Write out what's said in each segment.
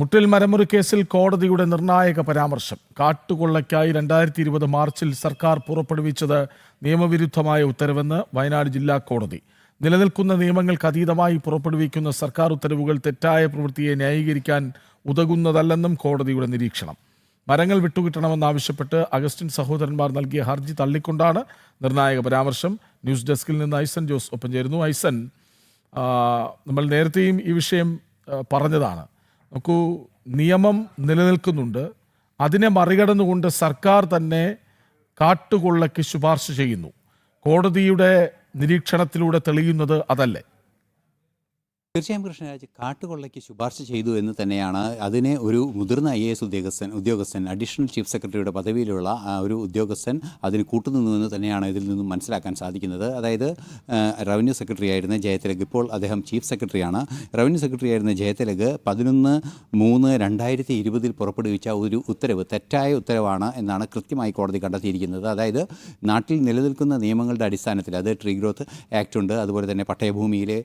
മുട്ടിൽ മരമുറി കേസിൽ കോടതിയുടെ നിർണായക പരാമർശം. കാട്ടുകൊള്ളയ്ക്കായി 2020 മാർച്ചിൽ സർക്കാർ പുറപ്പെടുവിച്ചത് നിയമവിരുദ്ധമായ ഉത്തരവെന്ന് വയനാട് ജില്ലാ കോടതി. നിലനിൽക്കുന്ന നിയമങ്ങൾക്ക് അതീതമായി പുറപ്പെടുവിക്കുന്ന സർക്കാർ ഉത്തരവുകൾ തെറ്റായ പ്രവൃത്തിയെ ന്യായീകരിക്കാൻ ഉതകുന്നതല്ലെന്നും കോടതിയുടെ നിരീക്ഷണം. മരങ്ങൾ വിട്ടുകിട്ടണമെന്നാവശ്യപ്പെട്ട് അഗസ്റ്റിൻ സഹോദരന്മാർ നൽകിയ ഹർജി തള്ളിക്കൊണ്ടാണ് നിർണായക പരാമർശം. ന്യൂസ് ഡെസ്കിൽ നിന്ന് ഐസൻ ജോസ് ഒപ്പം ചേരുന്നു. ഐസൻ, നമ്മൾ നേരത്തെയും ഈ വിഷയം പറഞ്ഞതാണ്. നോക്കൂ, നിയമം നിലനിൽക്കുന്നുണ്ട്, അതിനെ മറികടന്നുകൊണ്ട് സർക്കാർ തന്നെ കാട്ടുകൊള്ളയ്ക്ക് ശുപാർശ ചെയ്യുന്നു. കോടതിയുടെ നിരീക്ഷണത്തിലൂടെ തെളിയുന്നത് അതല്ലേ? തീർച്ചയായും കൃഷ്ണരാജ്, കാട്ടുകൊള്ളയ്ക്ക് ശുപാർശ ചെയ്തു എന്ന് തന്നെയാണ് അതിനെ ഒരു മുതിർന്ന IAS ഉദ്യോഗസ്ഥൻ അഡീഷണൽ ചീഫ് സെക്രട്ടറിയുടെ പദവിയിലുള്ള ഒരു ഉദ്യോഗസ്ഥൻ അതിന് കൂട്ടുനിന്നു എന്ന് തന്നെയാണ് ഇതിൽ നിന്നും മനസ്സിലാക്കാൻ സാധിക്കുന്നത്. അതായത് റവന്യൂ സെക്രട്ടറി ആയിരുന്ന ജയതിലക്, ഇപ്പോൾ അദ്ദേഹം ചീഫ് സെക്രട്ടറിയാണ്. റവന്യൂ സെക്രട്ടറി ആയിരുന്ന ജയതിലക് 11/3/2020 പുറപ്പെടുവിച്ച ഒരു ഉത്തരവ് തെറ്റായ ഉത്തരവാണ് എന്നാണ് കൃത്യമായി കോടതി കണ്ടെത്തിയിരിക്കുന്നത്. അതായത് നാട്ടിൽ നിലനിൽക്കുന്ന നിയമങ്ങളുടെ അടിസ്ഥാനത്തിൽ, അത് ട്രീ ഗ്രോത്ത് ആക്ട് ഉണ്ട്, അതുപോലെ തന്നെ പട്ടയഭൂമിയിലെ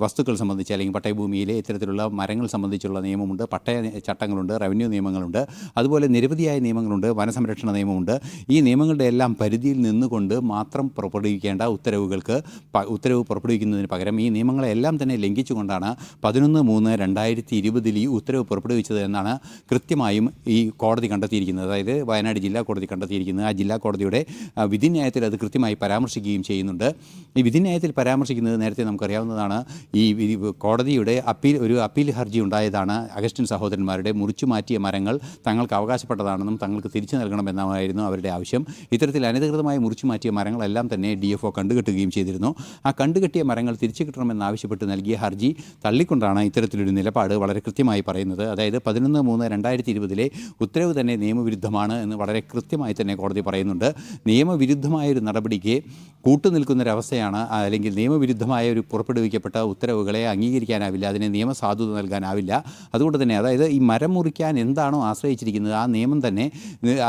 വസ്തുക്കൾ സംബന്ധിച്ച് അല്ലെങ്കിൽ പട്ടയഭൂമിയിലെ ഇത്തരത്തിലുള്ള മരങ്ങൾ സംബന്ധിച്ചുള്ള നിയമമുണ്ട്, പട്ടയ ചട്ടങ്ങളുണ്ട്, റവന്യൂ നിയമങ്ങളുണ്ട്, അതുപോലെ നിരവധിയായ നിയമങ്ങളുണ്ട്, വനസംരക്ഷണ നിയമമുണ്ട്. ഈ നിയമങ്ങളുടെ എല്ലാം പരിധിയിൽ നിന്നുകൊണ്ട് മാത്രം പുറപ്പെടുവിക്കേണ്ട ഉത്തരവ് പുറപ്പെടുവിക്കുന്നതിന് പകരം ഈ നിയമങ്ങളെല്ലാം തന്നെ ലംഘിച്ചുകൊണ്ടാണ് 11/3/2020 ഈ ഉത്തരവ് പുറപ്പെടുവിച്ചത് എന്നാണ് കൃത്യമായും ഈ കോടതി കണ്ടെത്തിയിരിക്കുന്നത്. അതായത് വയനാട് ജില്ലാ കോടതി കണ്ടെത്തിയിരിക്കുന്നത്. ആ ജില്ലാ കോടതിയുടെ വിധിന്യായത്തിൽ അത് കൃത്യമായി പരാമർശിക്കുകയും ചെയ്യുന്നുണ്ട്. ഈ വിധിന്യായത്തിൽ പരാമർശിക്കുന്നത് നേരത്തെ നമുക്കറിയാവുന്നതാണ്. ഈ കോടതിയുടെ അപ്പീൽ ഹർജി ഉണ്ടായതാണ്. അഗസ്റ്റിൻ സഹോദരന്മാരുടെ മുറിച്ചു മാറ്റിയ മരങ്ങൾ തങ്ങൾക്ക് അവകാശപ്പെട്ടതാണെന്നും തങ്ങൾക്ക് തിരിച്ചു നൽകണമെന്നായിരുന്നു അവരുടെ ആവശ്യം. ഇത്തരത്തിൽ അനധികൃതമായി മുറിച്ചു മാറ്റിയ മരങ്ങളെല്ലാം തന്നെ DFO കണ്ടുകെട്ടുകയും ചെയ്തിരുന്നു. ആ കണ്ടുകെട്ടിയ മരങ്ങൾ തിരിച്ചു കിട്ടണമെന്നാവശ്യപ്പെട്ട് നൽകിയ ഹർജി തള്ളിക്കൊണ്ടാണ് ഇത്തരത്തിലൊരു നിലപാട് വളരെ കൃത്യമായി പറയുന്നത്. അതായത് 11/3/2020 ഉത്തരവ് തന്നെ നിയമവിരുദ്ധമാണ് എന്ന് വളരെ കൃത്യമായി തന്നെ കോടതി പറയുന്നുണ്ട്. നിയമവിരുദ്ധമായൊരു നടപടിക്ക് കൂട്ടുനിൽക്കുന്നൊരവസ്ഥയാണ്, അല്ലെങ്കിൽ നിയമവിരുദ്ധമായ ഒരു പുറപ്പെടുവിക്കപ്പെട്ട ഉത്തരവുകളെ അംഗീകരിക്കാനാവില്ല, അതിനെ നിയമസാധുത നൽകാനാവില്ല. അതുകൊണ്ട് തന്നെ അതായത് ഈ മരം മുറിക്കാൻ എന്താണോ ആശ്രയിച്ചിരിക്കുന്നത് ആ നിയമം തന്നെ,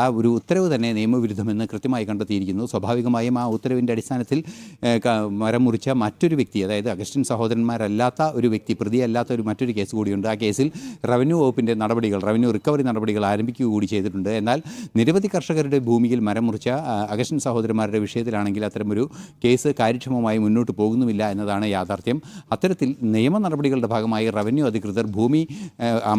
ആ ഒരു ഉത്തരവ് തന്നെ നിയമവിരുദ്ധമെന്ന് കൃത്യമായി കണ്ടെത്തിയിരിക്കുന്നു. സ്വാഭാവികമായും ആ ഉത്തരവിൻ്റെ അടിസ്ഥാനത്തിൽ മരം മുറിച്ച മറ്റൊരു വ്യക്തി, അതായത് അഗസ്റ്റിൻ സഹോദരന്മാരല്ലാത്ത ഒരു വ്യക്തി, പ്രതിയല്ലാത്ത മറ്റൊരു കേസ് കൂടിയുണ്ട്. ആ കേസിൽ റവന്യൂ വകുപ്പിൻ്റെ നടപടികൾ, റവന്യൂ റിക്കവറി നടപടികൾ ആരംഭിക്കുക കൂടി ചെയ്തിട്ടുണ്ട്. എന്നാൽ നിരവധി കർഷകരുടെ ഭൂമിയിൽ മരം മുറിച്ച അഗസ്റ്റിൻ സഹോദരന്മാരുടെ വിഷയത്തിലാണെങ്കിൽ അത്തരമൊരു കേസ് കാര്യക്ഷമമായി മുന്നോട്ട് പോകുന്നുമില്ല എന്നതാണ് യാഥാർത്ഥ്യം. അത്തരത്തിൽ നിയമ നടപടികളുടെ ഭാഗമായി റവന്യൂ അധികൃതർ ഭൂമി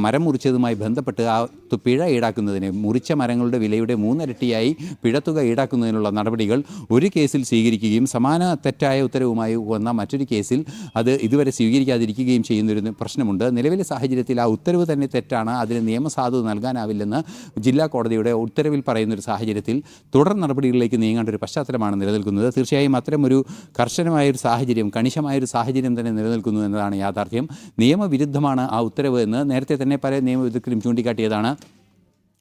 മരം മുറിച്ചതുമായി ബന്ധപ്പെട്ട് ആ പിഴ ഈടാക്കുന്നതിന്, മുറിച്ച മരങ്ങളുടെ വിലയുടെ 3 ഇരട്ടിയായി പിഴത്തുക ഈടാക്കുന്നതിനുള്ള നടപടികൾ ഒരു കേസിൽ സ്വീകരിക്കുകയും സമാന തെറ്റായ ഉത്തരവുമായി വന്ന മറ്റൊരു കേസിൽ അത് ഇതുവരെ സ്വീകരിക്കാതിരിക്കുകയും ചെയ്യുന്നൊരു പ്രശ്നമുണ്ട്. നിലവിലെ സാഹചര്യത്തിൽ ആ ഉത്തരവ് തന്നെ തെറ്റാണ്, അതിന് നിയമസാധുത നൽകാനാവില്ലെന്ന് ജില്ലാ കോടതിയുടെ ഉത്തരവിൽ പറയുന്നൊരു സാഹചര്യത്തിൽ തുടർ നടപടികളിലേക്ക് നീങ്ങേണ്ട ഒരു പശ്ചാത്തലമാണ് നിലനിൽക്കുന്നത്. തീർച്ചയായും അത്തരമൊരു കർശനമായൊരു സാഹചര്യം, കണിശമായൊരു സാഹചര്യം തന്നെ നിലനിൽക്കുന്നു എന്നതാണ് യാഥാർത്ഥ്യം. നിയമവിരുദ്ധമാണ് ആ ഉത്തരവ് എന്ന് നേരത്തെ തന്നെ പല നിയമവിദഗ്ധരും ചൂണ്ടിക്കാട്ടിയതാണ്.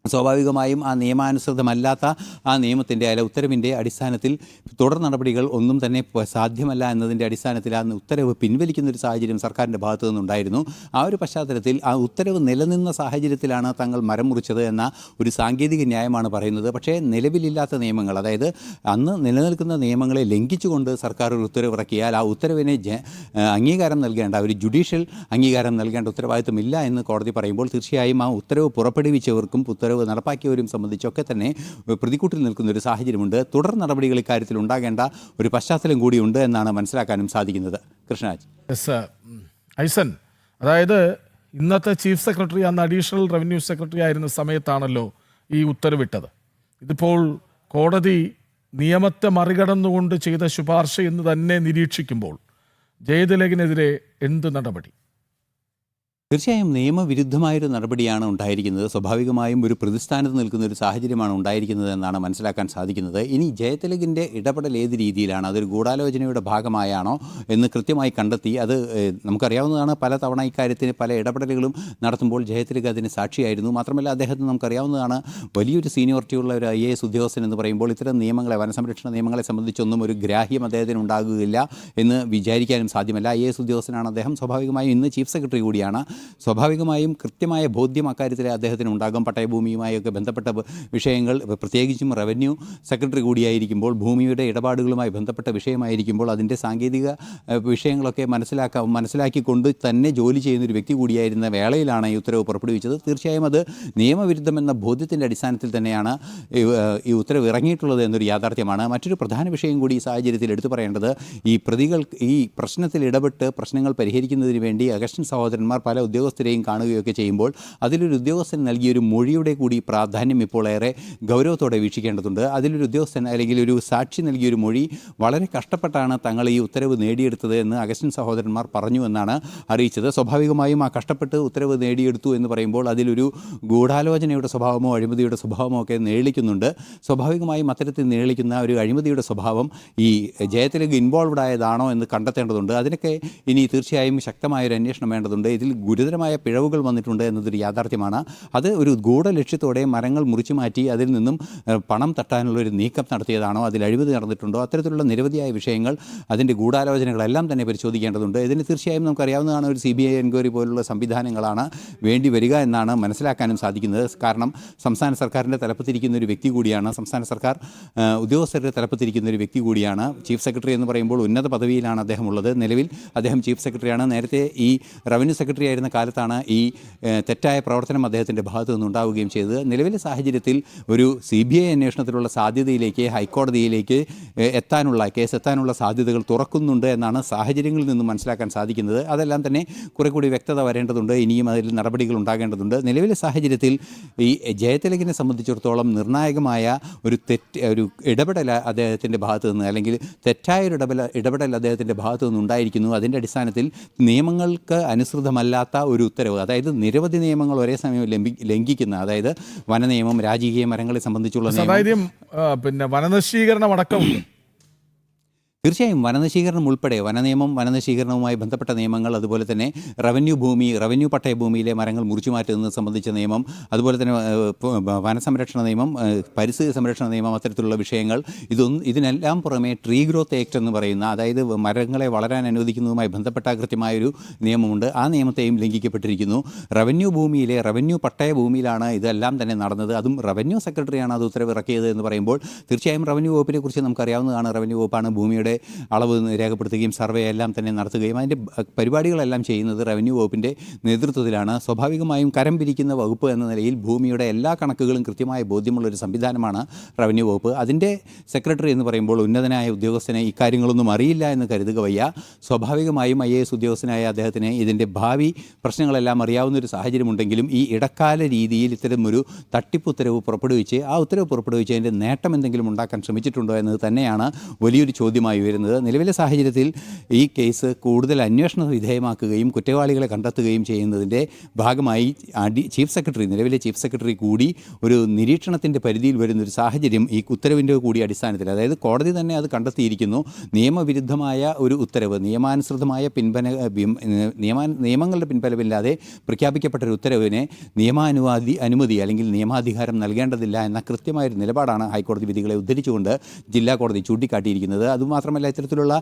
സ്വാഭാവികമായും ആ നിയമാനുസൃതമല്ലാത്ത ആ നിയമത്തിൻ്റെ ഉത്തരവിൻ്റെ അടിസ്ഥാനത്തിൽ തുടർ നടപടികൾ ഒന്നും തന്നെ സാധ്യമല്ല എന്നതിൻ്റെ അടിസ്ഥാനത്തിൽ ആ ഉത്തരവ് പിൻവലിക്കുന്നൊരു സാഹചര്യം സർക്കാരിൻ്റെ ഭാഗത്തു നിന്നുണ്ടായിരുന്നു. ആ ഒരു പശ്ചാത്തലത്തിൽ ആ ഉത്തരവ് നിലനിന്ന സാഹചര്യത്തിലാണ് തങ്ങൾ മരം മുറിച്ചത് എന്ന ഒരു സാങ്കേതിക ന്യായമാണ് പറയുന്നത്. പക്ഷേ നിലവിലില്ലാത്ത നിയമങ്ങൾ, അതായത് അന്ന് നിലനിൽക്കുന്ന നിയമങ്ങളെ ലംഘിച്ചുകൊണ്ട് സർക്കാർ ഒരു ഉത്തരവ് ഇറക്കിയാൽ ആ ഉത്തരവിനെ അംഗീകാരം നൽകേണ്ട, ഒരു ജുഡീഷ്യൽ അംഗീകാരം നൽകേണ്ട ഉത്തരവാദിത്വമില്ല എന്ന് കോടതി പറയുമ്പോൾ തീർച്ചയായും ആ ഉത്തരവ് പുറപ്പെടുവിച്ചവർക്കും ഉത്തരവ് നടപ്പാക്കിയവരും സംബന്ധിച്ചൊക്കെ തന്നെ പ്രതികൂട്ടിൽ നിൽക്കുന്ന ഒരു സാഹചര്യമുണ്ട്. തുടർ നടപടികൾ ഇക്കാര്യത്തിൽ ഉണ്ടാകേണ്ട ഒരു പശ്ചാത്തലം കൂടിയുണ്ട് എന്നാണ് മനസ്സിലാക്കാനും സാധിക്കുന്നത്. കൃഷ്ണരാജ്. ഐസൻ, അതായത് ഇന്നത്തെ ചീഫ് സെക്രട്ടറി അന്ന് അഡീഷണൽ റവന്യൂ സെക്രട്ടറി ആയിരുന്ന സമയത്താണല്ലോ ഈ ഉത്തരവിട്ടത്. ഇതിപ്പോൾ കോടതി നിയമത്തെ മറികടന്നുകൊണ്ട് ചെയ്ത ശുപാർശ എന്ന് തന്നെ നിരീക്ഷിക്കുമ്പോൾ ജയതിലകിനെതിരെ എന്ത് നടപടി? തീർച്ചയായും നിയമവിരുദ്ധമായൊരു നടപടിയാണ് ഉണ്ടായിരിക്കുന്നത്. സ്വാഭാവികമായും ഒരു പ്രതിസ്ഥാനത്ത് നിൽക്കുന്ന ഒരു സാഹചര്യമാണ് ഉണ്ടായിരിക്കുന്നത് എന്നാണ് മനസ്സിലാക്കാൻ സാധിക്കുന്നത്. ഇനി ജയതിലകിൻ്റെ ഇടപെടൽ ഏത് രീതിയിലാണ്, അതൊരു ഗൂഢാലോചനയുടെ ഭാഗമായാണോ എന്ന് കൃത്യമായി കണ്ടെത്തി. അത് നമുക്കറിയാവുന്നതാണ്. പല തവണ ഇക്കാര്യത്തിന് പല ഇടപെടലുകളും നടത്തുമ്പോൾ ജയതിലക് അതിന് സാക്ഷിയായിരുന്നു. മാത്രമല്ല അദ്ദേഹത്തിന് നമുക്കറിയാവുന്നതാണ്, വലിയൊരു സീനിയോറിറ്റിയുള്ള ഒരു IAS ഉദ്യോഗസ്ഥൻ എന്ന് പറയുമ്പോൾ ഇത്തരം നിയമങ്ങളെ, വനസംരക്ഷണ നിയമങ്ങളെ സംബന്ധിച്ചൊന്നും ഒരു ഗ്രാഹ്യം അദ്ദേഹത്തിന് ഉണ്ടാകുകയില്ല എന്ന് വിചാരിക്കാനും സാധ്യമല്ല. IAS ഉദ്യോഗസ്ഥനാണ് അദ്ദേഹം. സ്വാഭാവികമായും ഇന്ന് ചീഫ് സെക്രട്ടറി കൂടിയാണ്. സ്വാഭാവികമായും കൃത്യമായ ബോധ്യം അക്കാര്യത്തിൽ അദ്ദേഹത്തിന് ഉണ്ടാകും. പട്ടയഭൂമിയുമായൊക്കെ ബന്ധപ്പെട്ട വിഷയങ്ങൾ, പ്രത്യേകിച്ചും റവന്യൂ സെക്രട്ടറി കൂടിയായിരിക്കുമ്പോൾ, ഭൂമിയുടെ ഇടപാടുകളുമായി ബന്ധപ്പെട്ട വിഷയമായിരിക്കുമ്പോൾ അതിൻ്റെ സാങ്കേതിക വിഷയങ്ങളൊക്കെ മനസ്സിലാക്കിക്കൊണ്ട് തന്നെ ജോലി ചെയ്യുന്നൊരു വ്യക്തി കൂടിയായിരുന്ന വേളയിലാണ് ഈ ഉത്തരവ് പുറപ്പെടുവിച്ചത്. തീർച്ചയായും അത് നിയമവിരുദ്ധമെന്ന ബോധ്യത്തിൻ്റെ അടിസ്ഥാനത്തിൽ തന്നെയാണ് ഈ ഉത്തരവ് ഇറങ്ങിയിട്ടുള്ളത് എന്നൊരു യാഥാർത്ഥ്യമാണ്. മറ്റൊരു പ്രധാന വിഷയം കൂടി ഈ സാഹചര്യത്തിൽ എടുത്തു പറയേണ്ടത്, ഈ പ്രതികൾ ഈ പ്രശ്നത്തിൽ ഇടപെട്ട് പ്രശ്നങ്ങൾ പരിഹരിക്കുന്നതിന് വേണ്ടി അഗസ്റ്റിൻ സഹോദരന്മാർ പല ഉദ്യോഗസ്ഥരെയും കാണുകയൊക്കെ ചെയ്യുമ്പോൾ അതിലൊരു ഉദ്യോഗസ്ഥൻ നൽകിയൊരു മൊഴിയുടെ കൂടി പ്രാധാന്യം ഇപ്പോൾ ഏറെ ഗൗരവത്തോടെ വീക്ഷിക്കേണ്ടതുണ്ട്. അതിലൊരു ഉദ്യോഗസ്ഥൻ അല്ലെങ്കിൽ ഒരു സാക്ഷി നൽകിയൊരു മൊഴി വളരെ കഷ്ടപ്പെട്ടാണ് തങ്ങൾ ഈ ഉത്തരവ് നേടിയെടുത്തത് എന്ന് അഗസ്റ്റിൻ സഹോദരന്മാർ പറഞ്ഞു എന്നാണ് അറിയിച്ചത്. സ്വാഭാവികമായും ആ കഷ്ടപ്പെട്ട് ഉത്തരവ് നേടിയെടുത്തു എന്ന് പറയുമ്പോൾ അതിലൊരു ഗൂഢാലോചനയുടെ സ്വഭാവമോ അഴിമതിയുടെ സ്വഭാവമോ ഒക്കെ നേളിക്കുന്നുണ്ട്. സ്വാഭാവികമായും അത്തരത്തിൽ നേളിക്കുന്ന ഒരു അഴിമതിയുടെ സ്വഭാവം ഈ ജയത്തിലേക്ക് ഇൻവോൾവ്ഡ് ആയതാണോ എന്ന് കണ്ടെത്തേണ്ടതുണ്ട്. അതിനൊക്കെ ഇനി തീർച്ചയായും ശക്തമായൊരു അന്വേഷണം വേണ്ടതുണ്ട്. ഇതിൽ ഗുരുതരമായ പിഴവുകൾ വന്നിട്ടുണ്ട് എന്നതൊരു യാഥാർത്ഥ്യമാണ്. അത് ഒരു ഗൂഢലക്ഷ്യത്തോടെ മരങ്ങൾ മുറിച്ചു മാറ്റി അതിൽ നിന്നും പണം തട്ടാനുള്ളൊരു നീക്കം നടത്തിയതാണോ, അതിൽ അഴിമതി നടന്നിട്ടുണ്ടോ, അത്തരത്തിലുള്ള നിരവധിയായ വിഷയങ്ങൾ, അതിൻ്റെ ഗൂഢാലോചനകളെല്ലാം തന്നെ പരിശോധിക്കേണ്ടതുണ്ട്. ഇതിന് തീർച്ചയായും നമുക്കറിയാവുന്നതാണ്, ഒരു CBI എൻക്വയറി പോലുള്ള സംവിധാനങ്ങളാണ് വേണ്ടി വരിക എന്നാണ് മനസ്സിലാക്കാനും സാധിക്കുന്നത്. കാരണം സംസ്ഥാന സർക്കാരിൻ്റെ തലപ്പത്തിരിക്കുന്ന ഒരു വ്യക്തി കൂടിയാണ്, സംസ്ഥാന സർക്കാർ ഉദ്യോഗസ്ഥരുടെ തലപ്പത്തിരിക്കുന്ന ഒരു വ്യക്തി കൂടിയാണ്. ചീഫ് സെക്രട്ടറി എന്ന് പറയുമ്പോൾ ഉന്നത പദവിയിലാണ് അദ്ദേഹം ഉള്ളത്. നിലവിൽ അദ്ദേഹം ചീഫ് സെക്രട്ടറിയാണ്. നേരത്തെ ഈ റവന്യൂ സെക്രട്ടറി ആയിരുന്ന കാലത്താണ് ഈ തെറ്റായ പ്രവർത്തനം അദ്ദേഹത്തിൻ്റെ ഭാഗത്തു നിന്നുണ്ടാവുകയും ചെയ്തത്. നിലവിലെ സാഹചര്യത്തിൽ ഒരു CBI അന്വേഷണത്തിലുള്ള സാധ്യതയിലേക്ക് ഹൈക്കോടതിയിലേക്ക് കേസ് എത്താനുള്ള സാധ്യതകൾ തുറക്കുന്നുണ്ട് എന്നാണ് സാഹചര്യങ്ങളിൽ നിന്നും മനസ്സിലാക്കാൻ സാധിക്കുന്നത്. അതെല്ലാം തന്നെ കുറെ കൂടി വ്യക്തത വരേണ്ടതുണ്ട്. ഇനിയും അതിൽ നടപടികൾ ഉണ്ടാകേണ്ടതുണ്ട്. നിലവിലെ സാഹചര്യത്തിൽ ഈ ജയതിലകിനെ സംബന്ധിച്ചിടത്തോളം നിർണായകമായ ഒരു ഇടപെടൽ അദ്ദേഹത്തിൻ്റെ ഭാഗത്തു നിന്ന്, അല്ലെങ്കിൽ തെറ്റായൊരു ഇടപെടൽ അദ്ദേഹത്തിൻ്റെ ഭാഗത്തു നിന്ന് ഉണ്ടായിരിക്കുന്നു. അതിൻ്റെ അടിസ്ഥാനത്തിൽ നിയമങ്ങൾക്ക് അനുസൃതമല്ലാത്ത ഒരു ഉത്തരവ്, അതായത് നിരവധി നിയമങ്ങൾ ഒരേ സമയം ലംഘിക്കുന്ന, അതായത് വനനിയമം, രാജകീയ മരങ്ങളെ സംബന്ധിച്ചുള്ള പിന്നെ വനനശീകരണം അടക്കമുണ്ട്. തീർച്ചയായും വനനശീകരണം ഉൾപ്പെടെ വനനിയമം, വനനശീകരണവുമായി ബന്ധപ്പെട്ട നിയമങ്ങൾ, അതുപോലെ തന്നെ റവന്യൂ പട്ടയഭൂമിയിലെ മരങ്ങൾ മുറിച്ചു മാറ്റുന്നത് സംബന്ധിച്ച നിയമം, അതുപോലെ തന്നെ വനസംരക്ഷണ നിയമം, പരിസ്ഥിതി സംരക്ഷണ നിയമം, അത്തരത്തിലുള്ള വിഷയങ്ങൾ, ഇതിനെല്ലാം പുറമെ ട്രീ ഗ്രോത്ത് ആക്ട് എന്ന് പറയുന്ന, അതായത് മരങ്ങളെ വളരാൻ അനുവദിക്കുന്നതുമായി ബന്ധപ്പെട്ട കൃത്യമായൊരു നിയമമുണ്ട്. ആ നിയമത്തെയും ലംഘിക്കപ്പെട്ടിരിക്കുന്നു. റവന്യൂ പട്ടയഭൂമിയിലാണ് ഇതെല്ലാം തന്നെ നടന്നത്. അതും റവന്യൂ സെക്രട്ടറിയാണ് അത് ഉത്തരവിറക്കിയത് എന്ന് പറയുമ്പോൾ തീർച്ചയായും റവന്യൂ വകുപ്പിനെ കുറിച്ച് നമുക്കറിയാവുന്നതാണ്. റവന്യൂ വകുപ്പാണ് ഭൂമിയുടെ അളവ് രേഖപ്പെടുത്തുകയും സർവേ എല്ലാം തന്നെ നടത്തുകയും അതിൻ്റെ പരിപാടികളെല്ലാം ചെയ്യുന്നത് റവന്യൂ വകുപ്പിൻ്റെ നേതൃത്വത്തിലാണ്. സ്വാഭാവികമായും കരം പിരിക്കുന്ന വകുപ്പ് എന്ന നിലയിൽ ഭൂമിയുടെ എല്ലാ കണക്കുകളും കൃത്യമായ ബോധ്യമുള്ളൊരു സംവിധാനമാണ് റവന്യൂ വകുപ്പ്. അതിൻ്റെ സെക്രട്ടറി എന്ന് പറയുമ്പോൾ ഉന്നതനായ ഉദ്യോഗസ്ഥനെ ഇക്കാര്യങ്ങളൊന്നും അറിയില്ല എന്ന് കരുതുക വയ്യ. സ്വാഭാവികമായും IAS ഉദ്യോഗസ്ഥനായ അദ്ദേഹത്തിന് ഇതിൻ്റെ ഭാവി പ്രശ്നങ്ങളെല്ലാം അറിയാവുന്നൊരു സാഹചര്യമുണ്ടെങ്കിലും ഈ ഇടക്കാല രീതിയിൽ ഇത്തരമൊരു തട്ടിപ്പ് ഉത്തരവ് പുറപ്പെടുവിച്ച് ആ ഉത്തരവ് പുറപ്പെടുവിച്ചതിൻ്റെ നേട്ടം എന്തെങ്കിലും ഉണ്ടാക്കാൻ ശ്രമിച്ചിട്ടുണ്ടോ എന്നത് തന്നെയാണ് വലിയൊരു ചോദ്യമായി വരുന്നത്. നിലവിലെ സാഹചര്യത്തിൽ ഈ കേസ് കൂടുതൽ അന്വേഷണ വിധേയമാക്കുകയും കുറ്റവാളികളെ കണ്ടെത്തുകയും ചെയ്യുന്നതിൻ്റെ ഭാഗമായി നിലവിലെ ചീഫ് സെക്രട്ടറി കൂടി ഒരു നിരീക്ഷണത്തിൻ്റെ പരിധിയിൽ വരുന്നൊരു സാഹചര്യം ഈ ഉത്തരവിൻ്റെ കൂടി അടിസ്ഥാനത്തിൽ, അതായത് കോടതി തന്നെ അത് കണ്ടെത്തിയിരിക്കുന്നു. നിയമവിരുദ്ധമായ ഒരു ഉത്തരവ്, നിയമാനുസൃതമായ നിയമങ്ങളുടെ പിൻബലമില്ലാതെ പ്രഖ്യാപിക്കപ്പെട്ട ഒരു ഉത്തരവിനെ അനുമതി അല്ലെങ്കിൽ നിയമാധികാരം നൽകേണ്ടതില്ല എന്ന കൃത്യമായൊരു നിലപാടാണ് ഹൈക്കോടതി വിധികളെ ഉദ്ധരിച്ചുകൊണ്ട് ജില്ലാ കോടതി ചൂണ്ടിക്കാട്ടിയിരിക്കുന്നത്. അതുമാത്രമല്ല, ഇത്തരത്തിലുള്ള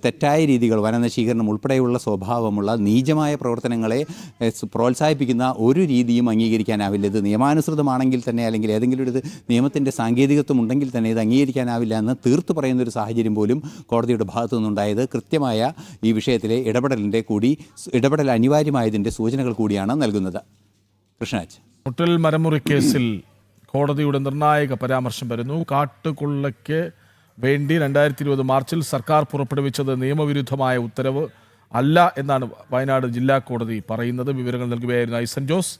തെറ്റായ രീതികൾ, വനനശീകരണം ഉൾപ്പെടെയുള്ള സ്വഭാവമുള്ള നീചമായ പ്രവർത്തനങ്ങളെ പ്രോത്സാഹിപ്പിക്കുന്ന ഒരു രീതിയും അംഗീകരിക്കാനാവില്ല. ഇത് നിയമാനുസൃതമാണെങ്കിൽ തന്നെ, അല്ലെങ്കിൽ ഏതെങ്കിലും ഒരു നിയമത്തിൻ്റെ സാങ്കേതികത്വം ഉണ്ടെങ്കിൽ തന്നെ ഇത് അംഗീകരിക്കാനാവില്ല എന്ന് തീർത്തു പറയുന്നൊരു സാഹചര്യം പോലും കോടതിയുടെ ഭാഗത്തു നിന്നുണ്ടായത് കൃത്യമായ ഈ വിഷയത്തിലെ ഇടപെടൽ അനിവാര്യമായതിൻ്റെ സൂചനകൾ കൂടിയാണ് നൽകുന്നത്. കൃഷ്ണരാജ്, മുട്ടൽ മരമുറി കേസിൽ കോടതിയുടെ നിർണായക പരാമർശം വരുന്നു. കാട്ടുകൊള്ളയ്ക്ക് വേണ്ടി 2020 മാർച്ചിൽ സർക്കാർ പുറപ്പെടുവിച്ചത് നിയമവിരുദ്ധമായ ഉത്തരവ് അല്ല എന്നാണ് വയനാട് ജില്ലാ കോടതി പറയുന്നത്. വിവരങ്ങൾ നൽകുകയായിരുന്നു ഐസൻ ജോസ്.